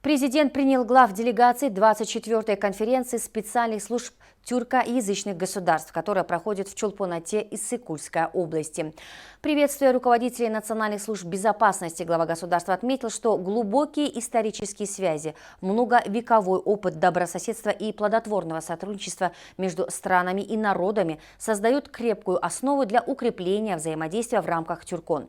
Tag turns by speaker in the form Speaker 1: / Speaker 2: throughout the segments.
Speaker 1: Президент принял глав делегаций 24-й конференции специальных служб тюркоязычных государств, которая проходит в Чолпон-Ате и Иссык-Кульской области. Приветствуя руководителей национальных служб безопасности, глава государства отметил, что глубокие исторические связи, многовековой опыт добрососедства и плодотворного сотрудничества между странами и народами создают крепкую основу для укрепления взаимодействия в рамках Тюркон.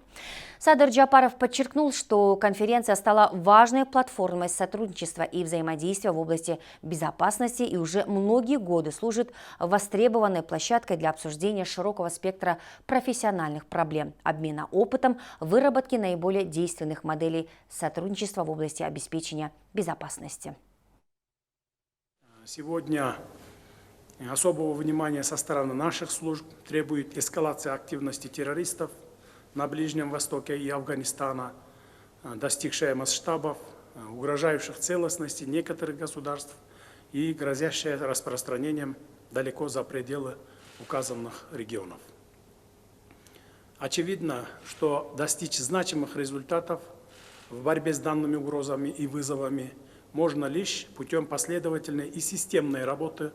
Speaker 1: Садыр Джапаров подчеркнул, что конференция стала важной платформой сотрудничества и взаимодействия в области безопасности и уже многие годы служит востребованной площадкой для обсуждения широкого спектра профессиональных проблем, обмена опытом, выработки наиболее действенных моделей сотрудничества в области обеспечения безопасности.
Speaker 2: Сегодня особого внимания со стороны наших служб требует эскалация активности террористов на Ближнем Востоке и Афганистана, достигшая масштабов, угрожающих целостности некоторых государств и грозящая распространением далеко за пределы указанных регионов. Очевидно, что достичь значимых результатов в борьбе с данными угрозами и вызовами можно лишь путем последовательной и системной работы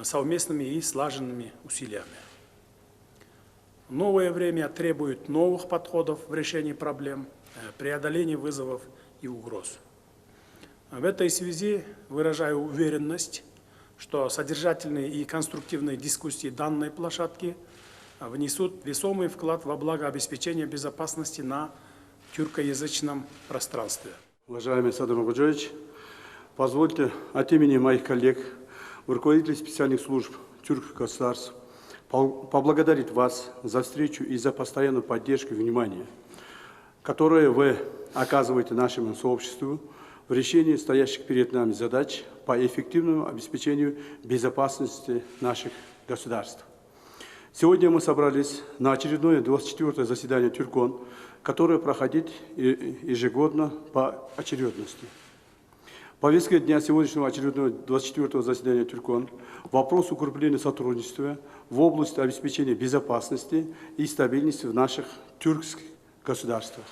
Speaker 2: совместными и слаженными усилиями. Новое время требует новых подходов в решении проблем, преодолении вызовов и угроз. В этой связи выражаю уверенность, что содержательные и конструктивные дискуссии данной площадки внесут весомый вклад во благо обеспечения безопасности на тюркоязычном пространстве.
Speaker 3: Уважаемый Садыр Мухаджевич, позвольте от имени моих коллег, руководителей специальных служб тюркских государств, поблагодарить вас за встречу и за постоянную поддержку и внимание, которое вы оказываете нашему сообществу в решении стоящих перед нами задач по эффективному обеспечению безопасности наших государств. Сегодня мы собрались на очередное 24-е заседание Тюркон, которое проходит ежегодно по очередности. В повестке дня сегодняшнего очередного 24-го заседания Тюркон вопрос укрепления сотрудничества в области обеспечения безопасности и стабильности в наших тюркских государствах.